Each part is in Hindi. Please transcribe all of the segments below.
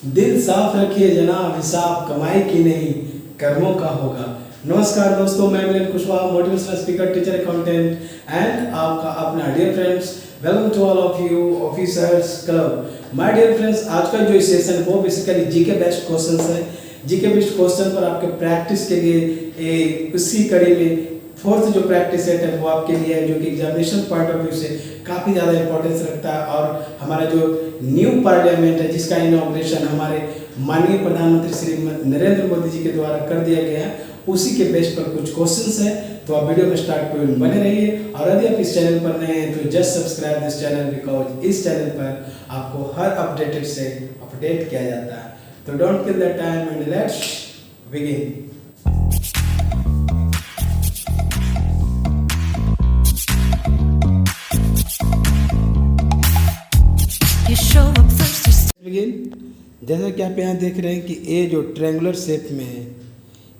दिल साफ रखिए जनाब, हिसाब कमाई की नहीं कर्मों का होगा। नमस्कार दोस्तों, मैं Milan Kushwaha, motivational speaker, teacher, accountant and आपका अपना dear friends. Welcome to all of you officers club. My dear friends, आज का जो सेशन वो बेसिकली जीके बेस्ड क्वेश्चंस है। जीके बेस्ड क्वेश्चन पर आपके प्रैक्टिस के लिए उसी कड़ी में फोर्थ जो प्रैक्टिस सेट है वो आपके लिए है, जो कि एग्जामिनेशन पॉइंट ऑफ व्यू से काफ़ी ज़्यादा इंपॉर्टेंस रखता है। और हमारा जो न्यू पार्लियामेंट है जिसका इनॉग्रेशन हमारे माननीय प्रधानमंत्री श्री नरेंद्र मोदी जी के द्वारा कर दिया गया है, उसी के बेस पर कुछ क्वेश्चंस हैं। तो आप वीडियो में स्टार्ट पर बने रहिए। और यदि आप इस चैनल पर नए हैं तो just subscribe this channel, because इस चैनल पर आपको हर अपडेटेड से अपडेट किया जाता है। तो don't kill the time and let's begin. जैसा कि आप यहाँ देख रहे हैं कि ये जो ट्रायंगुलर शेप में है,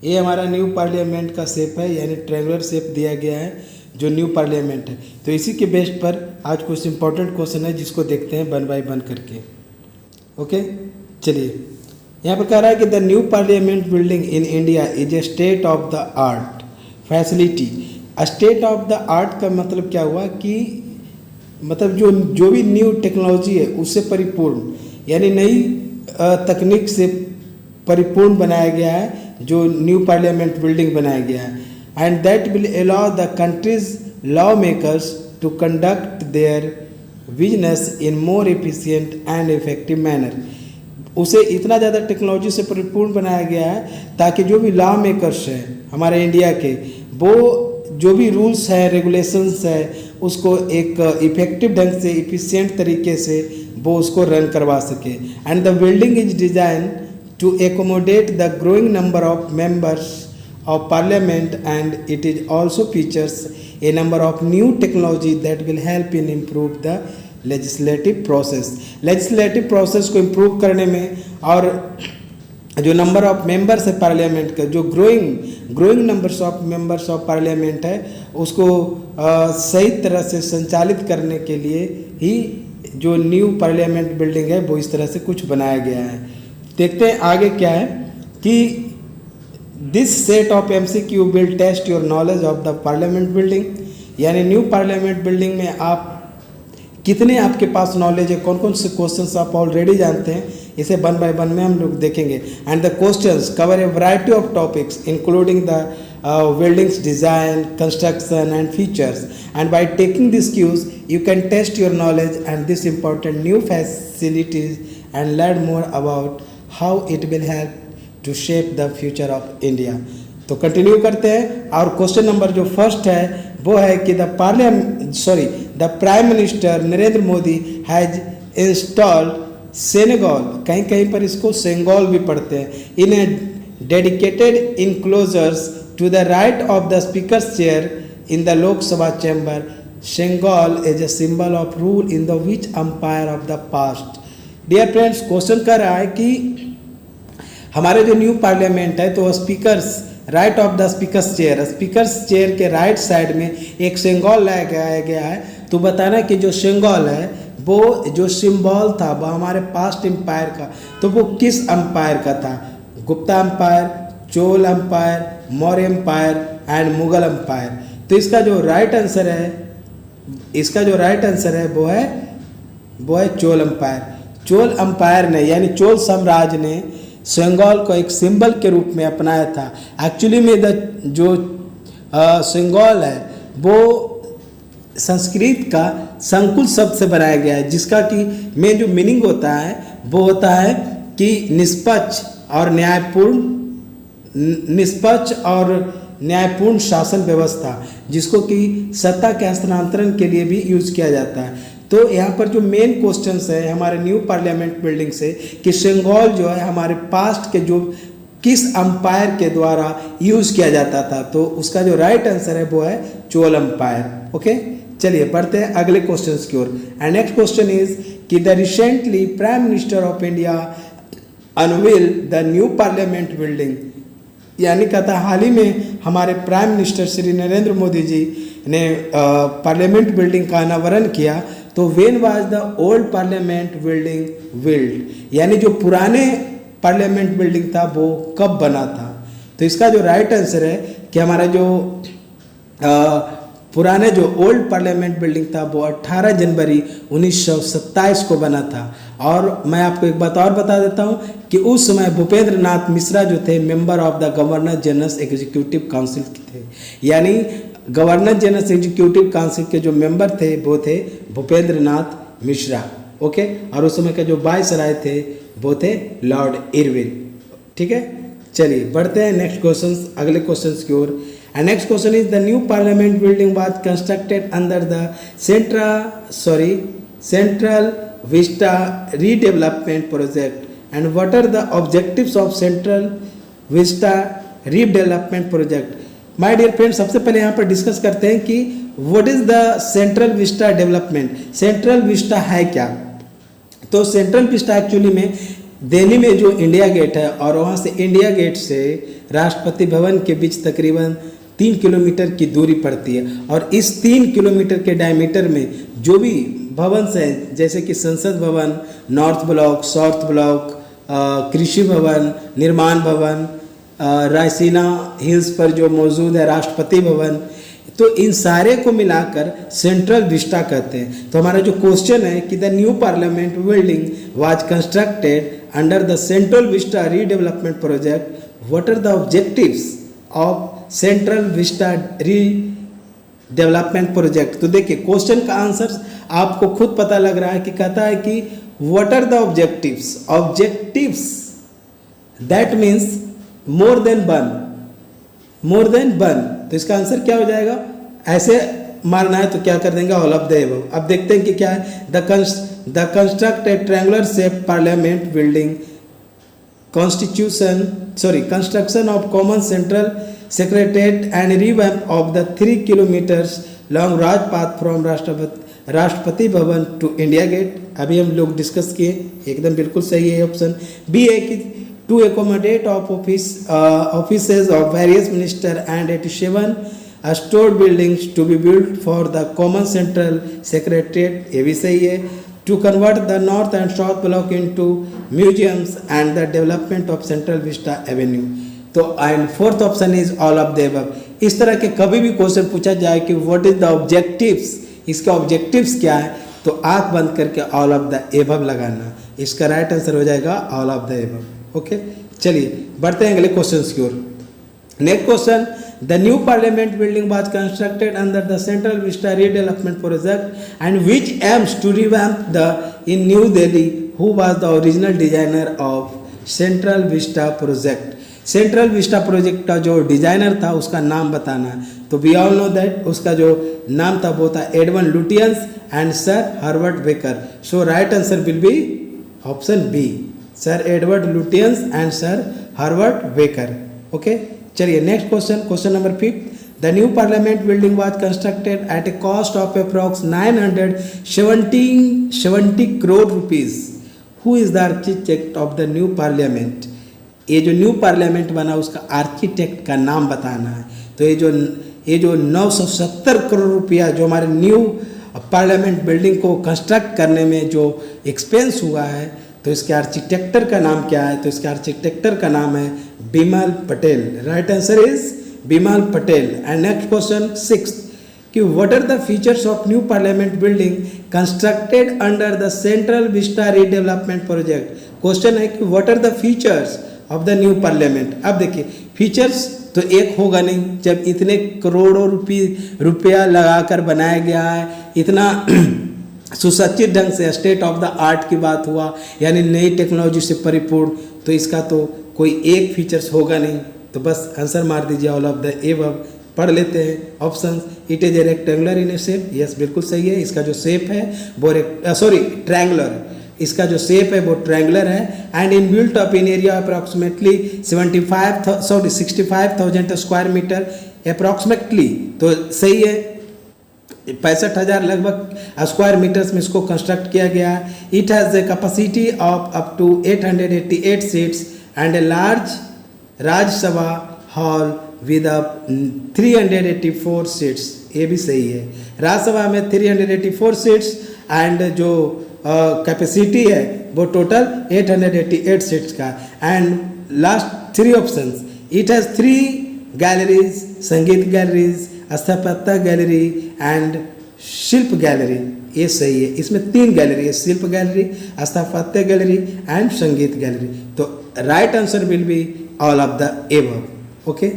ये हमारा न्यू पार्लियामेंट का शेप है, यानी ट्रायंगुलर शेप दिया गया है जो न्यू पार्लियामेंट है। तो इसी के बेस पर आज कुछ इंपॉर्टेंट क्वेश्चन है जिसको देखते हैं वन बाय वन करके। ओके, चलिए। यहाँ पर कह रहा है कि the new parliament building in India is a state of the art facility. State of the art का मतलब क्या हुआ कि मतलब जो भी न्यू टेक्नोलॉजी है उससे परिपूर्ण, यानी नई तकनीक से परिपूर्ण बनाया गया है जो न्यू पार्लियामेंट बिल्डिंग बनाया गया है। And that will allow the countries law makers to conduct their business in more efficient and effective manner. उसे इतना ज़्यादा टेक्नोलॉजी से परिपूर्ण बनाया गया है ताकि जो भी लॉ मेकर्स हैं हमारे इंडिया के, वो जो भी रूल्स हैं रेगुलेशंस है उसको एक इफेक्टिव ढंग से इफिशिएंट तरीके से वो उसको रन करवा सके। And the building is design to accommodate the growing number of members of parliament and it is also features a number of new technology that will help in improve the legislative process. Legislative process को इम्प्रूव करने में और जो नंबर ऑफ मेंबर्स है पार्लियामेंट का, जो growing numbers of members of parliament है उसको सही तरह से संचालित करने के लिए ही जो न्यू पार्लियामेंट बिल्डिंग है वो इस तरह से कुछ बनाया गया है। देखते हैं आगे क्या है कि this set of MCQ will test your knowledge of the parliament building, यानी न्यू पार्लियामेंट बिल्डिंग में आप कितने आपके पास नॉलेज है, कौन कौन से क्वेश्चंस आप ऑलरेडी जानते हैं, इसे वन बाय वन में हम लोग देखेंगे। And the questions cover A variety of topics including the buildings design, construction and features, and by taking these cues you can test your knowledge and this important new facilities and learn more about how it will help to shape the future of India। तो कंटिन्यू करते हैं। और क्वेश्चन नंबर जो फर्स्ट है वो है कि the prime minister Narendra Modi has installed Senegal, कहीं कहीं पर इसको सेंगोल भी पढ़ते हैं, in a dedicated enclosures to the right of the speaker's chair in the Lok Sabha chamber. Senegal is a symbol of rule in the which empire of the past। Dear friends, question कर रहा है कि हमारे जो न्यू पार्लियामेंट है तो speakers right of the speakers chair के राइट साइड में एक सेंगोल लगाया गया है। तो बताना कि जो सेंगोल है वो जो सिंबल था वो हमारे पास्ट एम्पायर का, तो वो किस एम्पायर का था? Gupta empire, Chola empire, Maurya empire and Mughal empire. तो इसका जो राइट आंसर है वो है चोल एम्पायर। चोल एम्पायर ने यानी चोल साम्राज्य ने सेंगोल को एक सिंबल के रूप में अपनाया था। एक्चुअली में जो सेंगोल है वो संस्कृत का संकुल शब्द से बनाया गया है, जिसका कि मेन जो मीनिंग होता है वो होता है कि निष्पक्ष और न्यायपूर्ण शासन व्यवस्था, जिसको कि सत्ता के हस्तांतरण के लिए भी यूज़ किया जाता है। तो यहाँ पर जो मेन क्वेश्चंस है हमारे न्यू पार्लियामेंट बिल्डिंग से कि सेंगोल जो है हमारे पास्ट के जो किस एम्पायर के द्वारा यूज़ किया जाता था, तो उसका जो राइट आंसर है वो है चोल एम्पायर। ओके, चलिए बढ़ते हैं अगले क्वेश्चन की ओर। एंड नेक्स्ट क्वेश्चन इज कि the recently prime minister of India unveil the new parliament building, यानी कहता हाल ही में हमारे प्राइम मिनिस्टर श्री नरेंद्र मोदी जी ने पार्लियामेंट बिल्डिंग का अनावरण किया। तो when was the old parliament building build, यानी जो पुराने पार्लियामेंट बिल्डिंग था वो कब बना था। तो इसका जो राइट आंसर है कि हमारा जो पुराने जो ओल्ड पार्लियामेंट बिल्डिंग था वो 18 जनवरी 1927 को बना था। और मैं आपको एक बात और बता देता हूँ कि उस समय भूपेंद्र नाथ मिश्रा जो थे member of the governor general executive council थे, यानी गवर्नर जनरल एग्जीक्यूटिव काउंसिल के जो मेंबर थे वो थे भूपेंद्र नाथ मिश्रा। ओके, और उस समय के जो वायसराय थे वो थे लॉर्ड इरविन। ठीक है, चलिए बढ़ते हैं नेक्स्ट क्वेश्चन, अगले क्वेश्चन की ओर। And next question is, the new parliament building was constructed under the Central Vista redevelopment project. And what are the objectives of Central Vista redevelopment project? My dear friends, सबसे पहले यहाँ पर डिस्कस करते हैं कि what is the Central Vista development? Central Vista है क्या? तो सेंट्रल विस्टा एक्चुअली में दिल्ली में जो इंडिया गेट है और वहाँ से इंडिया गेट से राष्ट्रपति भवन के बीच तकरीबन 3 किलोमीटर की दूरी पड़ती है। और इस 3 किलोमीटर के डायमीटर में जो भी भवन हैं जैसे कि संसद भवन, नॉर्थ ब्लॉक, साउथ ब्लॉक, कृषि भवन, निर्माण भवन, रायसीना हिल्स पर जो मौजूद है राष्ट्रपति भवन, तो इन सारे को मिलाकर सेंट्रल विस्टा कहते हैं। तो हमारा जो क्वेश्चन है कि the new parliament building was constructed under the central Vista redevelopment project, what are the objectives of central Vista redevelopment project. तो देखिए क्वेश्चन का आंसर आपको खुद पता लग रहा है कि कहता है कि what are the objectives, objectives that means more than one. तो इसका आंसर क्या हो जाएगा, ऐसे मारना है तो क्या कर देंगे, ऑल ऑफ द एबव। अब देखते हैं कि क्या है, the constructed triangular shape parliament building construction of common central secretariat and revamp of the 3 kilometres long Rajpath from Rashtrapati Bhavan to India gate. अभी हम लोग डिस्कस किए, एकदम बिल्कुल सही है ऑप्शन बी है कि to accommodate of offices of various minister and 87 stored buildings to be built for the common central secretariat, ये भी सही है। to convert the north and south block into museums and the development of Central Vista Avenue। तो and fourth option is all of the above. इस तरह के कभी भी क्वेश्चन पूछा जाए कि व्हाट इज द ऑब्जेक्टिव्स, इसके ऑब्जेक्टिव्स क्या है, तो आंख बंद करके ऑल ऑफ द एबव लगाना, इसका राइट आंसर हो जाएगा all of the above. Okay, चलिए बढ़ते हैं अगले क्वेश्चन की ओर। Next question, the new parliament building was constructed under the central Vista redevelopment project and which aims to revamp the in New Delhi, who was the original designer of central vista project. Central vista project का जो डिजाइनर था उसका नाम बताना है। तो वी ऑल नो दैट उसका जो नाम था वो था Edwin Lutyens and sir Herbert Baker. So right answer will be option B, sir Edward Lutyens and sir Herbert Baker. Okay, चलिए next question, question number 5। The new parliament building was constructed at a cost of approx 970 crore rupees. Who is the architect of the new parliament. ये जो न्यू पार्लियामेंट बना उसका आर्किटेक्ट का नाम बताना है। तो ये जो 970 करोड़ रुपया जो हमारे न्यू पार्लियामेंट बिल्डिंग को कंस्ट्रक्ट करने में जो एक्सपेंस हुआ है, तो इसके आर्किटेक्टर का नाम क्या है, तो इसके आर्किटेक्टर का नाम है Bimal Patel. Right answer is Bimal Patel. And next question 6 कि what are the features of new parliament building constructed under the central Vista redevelopment project. Question है कि what are the features of the new parliament. अब देखिए फीचर्स तो एक होगा नहीं, जब इतने करोड़ों रुपया लगाकर बनाया गया है, इतना सुसज्जित ढंग से स्टेट ऑफ द आर्ट की बात हुआ, यानी नई टेक्नोलॉजी से परिपूर्ण, तो इसका तो कोई एक फीचर्स होगा नहीं। तो बस आंसर मार दीजिए ऑल ऑफ द एबव। पढ़ लेते हैं option. It is A rectangular in A shape, yes बिल्कुल सही है। इसका जो शेप है वो ट्रायंगुलर, इसका जो शेप है वो ट्रायंगुलर है। And in built up area एरिया अप्रॉक्सीमेटली 65,000 स्क्वायर मीटर अप्रॉक्सीमेटली, तो सही है। 65,000 लगभग स्क्वायर मीटर्स में इसको कंस्ट्रक्ट किया गया है। It has a capacity of up to 888 seats and a large Rajya Sabha hall with 384 seats, ये भी सही है। राज्यसभा में 384 सीट्स एंड जो कैपेसिटी है वो टोटल 888 सीट्स का। And last 3 options, it has 3 galleries, संगीत गैलरीज, स्थापत्य गैलरी एंड शिल्प गैलरी। ये सही है, इसमें 3 गैलरी है, शिल्प गैलरी, स्थापत्य गैलरी एंड संगीत गैलरी। तो right answer will be all of the above. Okay,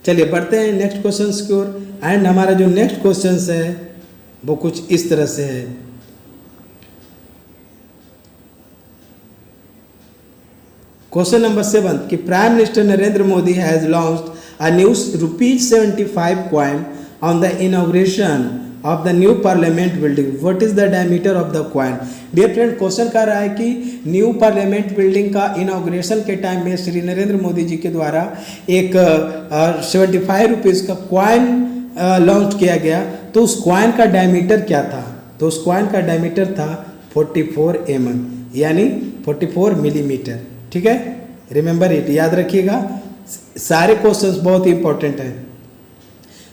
चलिए बढ़ते हैं नेक्स्ट क्वेश्चन की ओर। एंड हमारा जो नेक्स्ट क्वेश्चन है वो कुछ इस तरह से है। क्वेश्चन नंबर 7 कि prime minister Narendra Modi has launched a new ₹75 coin on the inauguration of the new parliament building. What is the diameter of the coin? Dear friend, question कर रहा है कि न्यू पार्लियामेंट बिल्डिंग का इनॉग्रेशन के टाइम में श्री नरेंद्र मोदी जी के द्वारा एक 75 रुपीज़ का कॉइन लॉन्च किया गया। तो उस कॉइन का डायमीटर क्या था? तो उस कॉइन का डायमीटर था 44 mm, यानी 44 मिलीमीटर। ठीक है, रिमेंबर इट, याद रखिएगा, सारे क्वेश्चंस बहुत ही इंपॉर्टेंट हैं।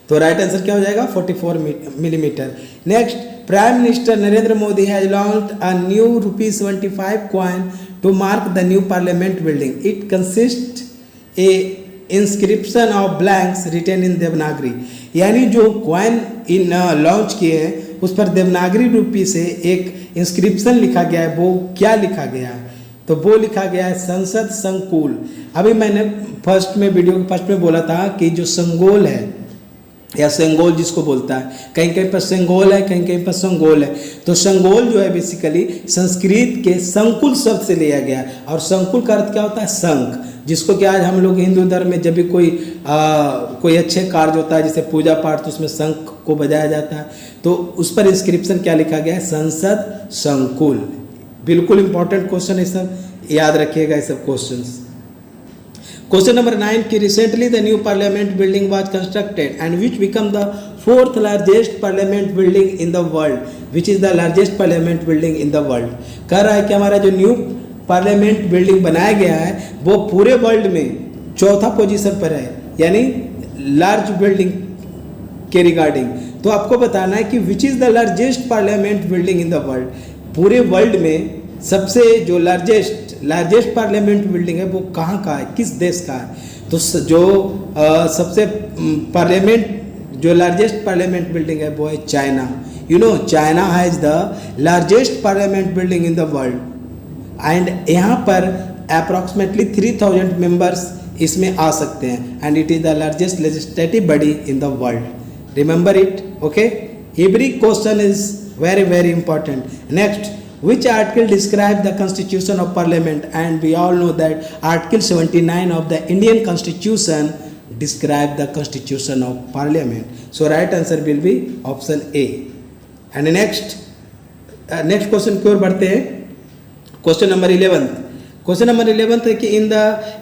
तो राइट आंसर क्या हो जाएगा? 44 millimetre. Next, prime minister Narendra Modi has launched a new ₹75 coin to mark the new parliament building. It consist a inscription of blanks written in Devanagari. यानी जो कॉइन इन लॉन्च किए हैं उस पर देवनागरी लिपि से एक इंस्क्रिप्शन लिखा गया है। वो क्या लिखा गया है? तो वो लिखा गया है संसद संकुल। अभी मैंने वीडियो के फर्स्ट में बोला था कि जो संगोल है या सेंगोल जिसको बोलता है, कहीं कहीं पर सेंगोल है, कहीं कहीं पर संगोल है। तो संगोल जो है बेसिकली संस्कृत के संकुल शब्द से लिया गया है। और संकुल का अर्थ क्या होता है? शंख, जिसको कि आज हम लोग हिंदू धर्म में जब भी कोई अच्छे कार्य होता है जैसे पूजा पाठ, तो उसमें शंख को बजाया जाता है। तो उस पर इंस्क्रिप्शन क्या लिखा गया है? संसद संकुल। बिल्कुल इंपॉर्टेंट क्वेश्चन है, सब याद रखिएगा ये सब क्वेश्चंस। क्वेश्चन नंबर 9 कि recently the new parliament building was constructed and which become the 4th largest parliament building in the world. Which is the largest parliament building in the world? कह रहा है कि हमारा जो न्यू पार्लियामेंट बिल्डिंग बनाया गया है वो पूरे वर्ल्ड में 4था पोजीशन पर है, यानी लार्ज बिल्डिंग के रिगार्डिंग। तो आपको बताना है कि which is the largest parliament building in the world. पूरे वर्ल्ड में सबसे जो लार्जेस्ट पार्लियामेंट बिल्डिंग है वो कहाँ का है, किस देश का है? तो जो सबसे जो लार्जेस्ट पार्लियामेंट बिल्डिंग है वो है China. You know, China has the largest parliament building in the world and यहाँ पर अप्रॉक्सीमेटली 3000 मेंबर्स इसमें आ सकते हैं and it is the largest legislative body in the world. Remember it, okay. Every question is very very important. Next, which article describe the constitution of parliament? And we all know that article 79 of the Indian constitution describe the constitution of parliament. So right answer will be option A. And next question की ओर बढ़ते हैं। क्वेश्चन नंबर 11 है कि इन the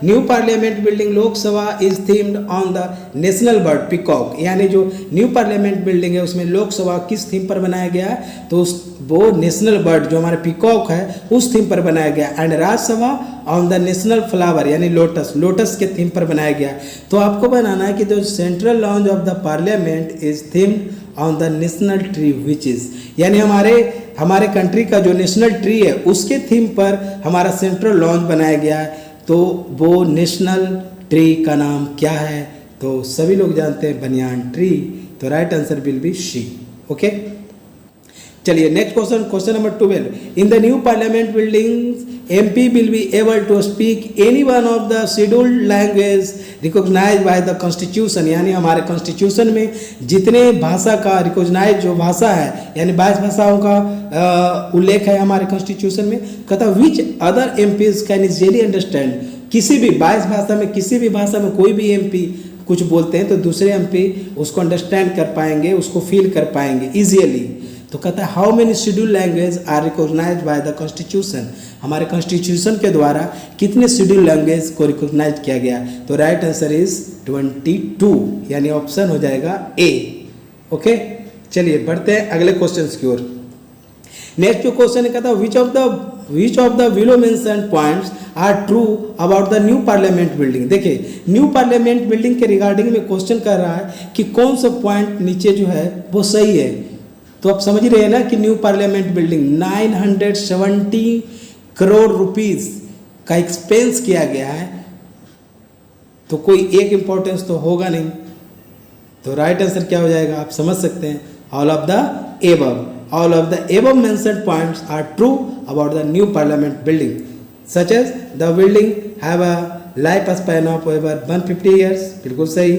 new parliament building Lok Sabha is themed on the national bird peacock. यानी जो न्यू पार्लियामेंट बिल्डिंग है उसमें लोकसभा किस थीम पर बनाया गया है? तो वो नेशनल बर्ड जो हमारे पीकॉक है उस थीम पर बनाया गया। And Rajya Sabha on the national flower यानी लोटस के थीम पर बनाया गया। तो आपको बनाना है कि जो central launch of the parliament is themed on the national tree which is, यानी हमारे कंट्री का जो नेशनल ट्री है उसके थीम पर हमारा सेंट्रल लॉन्च बनाया गया है। तो वो नेशनल ट्री का नाम क्या है? तो सभी लोग जानते हैं बनियान ट्री। तो right answer will be C. Okay, चलिए next question number 12। In the new parliament building MP will be able to speak any one of the scheduled language recognized by the constitution। यानी हमारे कॉन्स्टिट्यूशन में जितने भाषा का रिकॉग्नाइज जो भाषा है यानी 22 भाषाओं का उल्लेख है हमारे कॉन्स्टिट्यूशन में। कहता which other MPs can easily understand. किसी भी 22 भाषा में किसी भी भाषा में कोई भी MP कुछ बोलते हैं तो दूसरे MP उसको अंडरस्टैंड कर पाएंगे, उसको फील कर पाएंगे ईजियली। तो कहता है how many schedule language are recognised by the constitution. हमारे कॉन्स्टिट्यूशन के द्वारा कितने शेड्यूल लैंग्वेज को रिकॉग्नाइज किया गया? तो राइट आंसर इज 22, यानी ऑप्शन हो जाएगा ए। ओके, चलिए बढ़ते हैं अगले क्वेश्चन की ओर। नेक्स्ट जो क्वेश्चन है कहता है which of the below mentioned points are true about the new parliament building. देखिए न्यू पार्लियामेंट बिल्डिंग के रिगार्डिंग में क्वेश्चन कर रहा है कि कौन सा पॉइंट नीचे जो है वो सही है। तो आप समझ रहे हैं ना कि new parliament building 970 crore rupees का एक्सपेंस किया गया है, तो कोई एक इंपॉर्टेंस तो होगा नहीं। तो राइट आंसर क्या हो जाएगा, आप समझ सकते हैं, all of the above. All of the above mentioned points are true about the new parliament building, such as the building have a lifespan of over 150 years, बिल्कुल सही।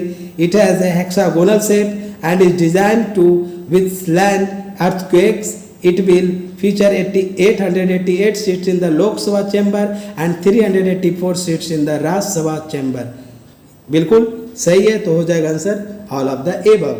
It has a hexagonal shape and is designed to withstand earthquakes. It will feature 888 seats in the Lok Sabha chamber and 384 seats in the Rajya Sabha chamber, बिल्कुल सही है। तो हो जाएगा answer all of the above।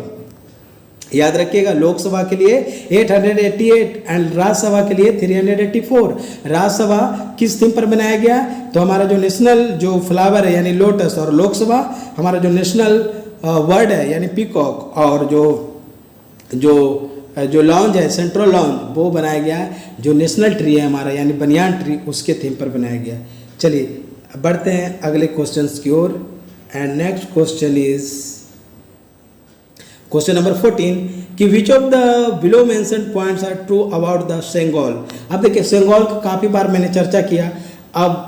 याद रखिएगा, लोकसभा के लिए 888 एंड राज्यसभा के लिए 384। राज्यसभा किस थीम पर बनाया गया, तो हमारा जो नेशनल जो फ्लावर है यानी लोटस, और लोकसभा हमारा जो नेशनल वर्ड है यानी पीकॉक, और जो लॉन्ज है सेंट्रल लॉन्ज वो बनाया गया जो नेशनल ट्री है हमारा यानी बनियान ट्री, उसके थीम पर बनाया गया। चलिए बढ़ते हैं अगले क्वेश्चंस की ओर। And next question is question number 14 कि which of the below mentioned points are true about the Sengol. अब देखिए सेंगोल का काफ़ी बार मैंने चर्चा किया, अब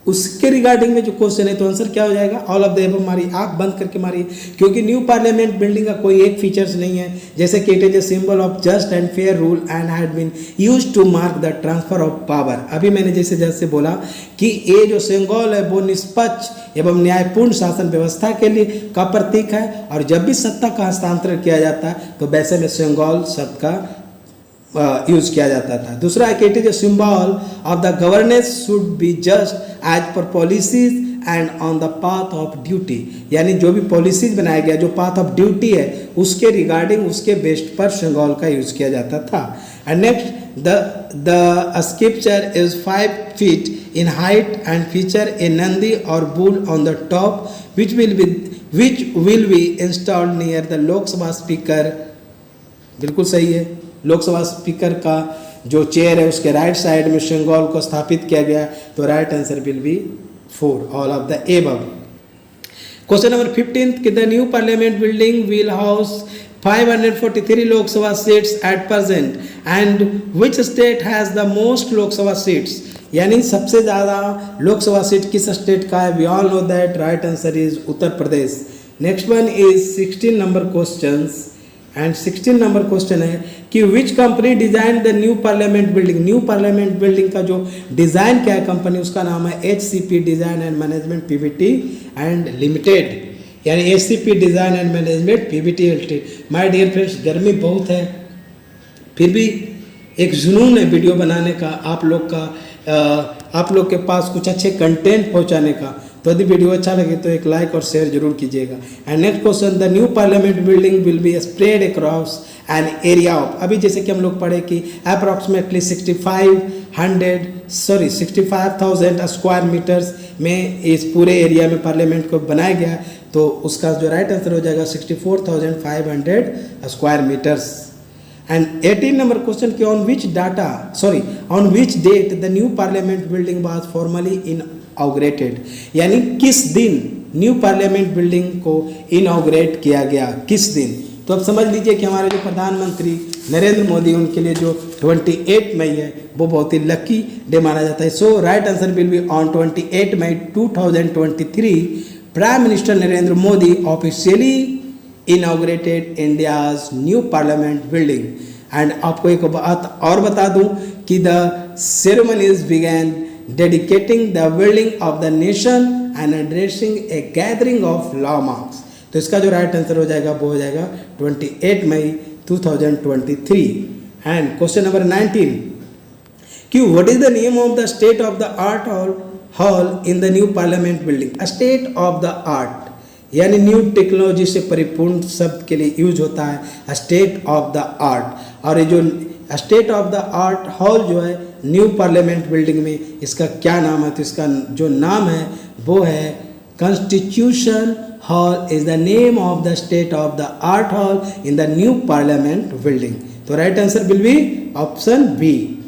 उसके रिगार्डिंग में जो क्वेश्चन है तो आंसर क्या हो जाएगा, ऑल ऑफ द एबव। मारी आंख बंद करके मारिए, क्योंकि न्यू पार्लियामेंट बिल्डिंग का कोई एक फीचर्स नहीं है, जैसे कि it is a symbol of just and fair rule and had been used to mark the transfer of power. अभी मैंने जैसे बोला कि ये जो सेंगोल है वो निष्पक्ष एवं न्यायपूर्ण शासन व्यवस्था के लिए का प्रतीक है, और जब भी सत्ता का हस्तांतरण किया जाता है तो वैसे में सेंगोल शब्द का यूज किया जाता था। दूसरा है कि it is a symbol of the governance should be just as per policies and on the path of duty, यानी जो भी पॉलिसीज बनाया गया जो पाथ ऑफ ड्यूटी है उसके रिगार्डिंग उसके बेस्ट पर सेंगोल का यूज किया जाता था। And next the scripture is 5 feet in height and feature a nandi or bull on the top which will be installed near the Lok Sabha speaker। बिल्कुल सही है, लोकसभा स्पीकर का जो चेयर है उसके राइट साइड में सेंगोल को स्थापित किया गया, तो right answer will B 4, all of the above. Question number 15 कि the new parliament building will house 543 Lok Sabha seats at present and which state has the most Lok Sabha seats, यानी सबसे ज़्यादा लोकसभा सीट किस स्टेट का है, we all know that right answer is Uttar Pradesh. Next one is 16 number questions and 16 number question है कि which company design the new parliament building. New parliament building का जो डिज़ाइन किया है कंपनी उसका नाम है HCP design and management PVT and limited, यानी HCP design and management PVT limited. My dear friends, गर्मी बहुत है, फिर भी एक जुनून है वीडियो बनाने का, आप लोग के पास कुछ अच्छे कंटेंट पहुंचाने का। तो यदि वीडियो अच्छा लगे तो एक लाइक और शेयर जरूर कीजिएगा। And next question, the new parliament building will be spread across an area of, अभी जैसे कि हम लोग पढ़े कि अप्रॉक्सीमेटली 65,000 स्क्वायर मीटर्स में इस पूरे एरिया में पार्लियामेंट को बनाया गया, तो उसका जो राइट आंसर हो जाएगा 64,500 square metres. And 18 number question कि on which date the new parliament building was formally inaugurated, यानी किस दिन न्यू पार्लियामेंट बिल्डिंग को इनॉग्रेट किया गया, किस दिन। तो अब समझ लीजिए कि हमारे जो प्रधानमंत्री नरेंद्र मोदी उनके लिए जो 28 मई है वो बहुत ही लकी डे माना जाता है। So right answer will be on 28 May 2023 prime minister Narendra Modi officially inaugurated India's new parliament building। and आपको एक बात और बता दूं कि the ceremonies began dedicating the building of the nation and addressing a gathering of lawmakers। तो इसका जो राइट आंसर हो जाएगा वो हो जाएगा 28 मई 2023। एंड क्वेश्चन नंबर 19 कि what is the name of the state of the art hall in the new parliament building. State of the art यानी न्यू टेक्नोलॉजी से परिपूर्ण शब्द के लिए यूज होता है स्टेट ऑफ द आर्ट। और ये जो state of the art hall जो है न्यू पार्लियामेंट बिल्डिंग में, इसका क्या नाम है, तो इसका जो नाम है वो है constitution hall is the name of the state of the art hall in the new parliament building. तो right answer will be option B.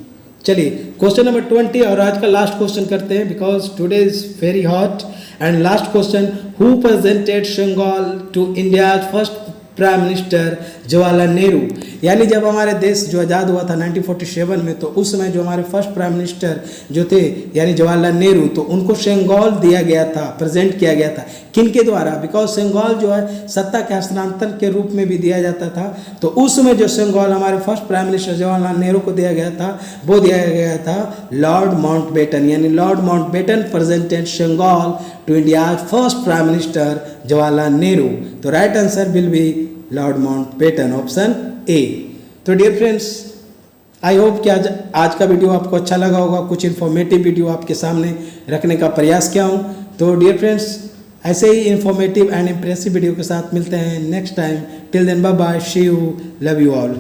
चलिए क्वेश्चन नंबर 20 और आज का लास्ट क्वेश्चन करते हैं because today is very hot. And last question, who presented Sengol to India first prime minister Jawaharlal Nehru. यानी जब हमारे देश जो आज़ाद हुआ था 1947 में, तो उस समय जो हमारे फर्स्ट प्राइम मिनिस्टर जो थे यानी जवाहरलाल नेहरू, तो उनको सेंगोल दिया गया था, प्रेजेंट किया गया था। किनके द्वारा? बिकॉज सेंगोल जो है सत्ता के हस्तांतरण के रूप में भी दिया जाता था। तो उस समय जो सेंगोल हमारे first prime minister Jawaharlal Nehru को दिया गया था, वो दिया गया था लॉर्ड माउंटबेटन। यानी lord Mountbatten presented Sengol to India's first prime minister Jawaharlal Nehru. तो right answer will be lord Mountbatten, option A. तो डियर फ्रेंड्स, आई होप कि आज का वीडियो आपको अच्छा लगा होगा, कुछ इन्फॉर्मेटिव वीडियो आपके सामने रखने का प्रयास किया हूँ। तो डियर फ्रेंड्स, ऐसे ही इन्फॉर्मेटिव एंड इम्प्रेसिव वीडियो के साथ मिलते हैं next time. Till then bye bye, see you, love you all.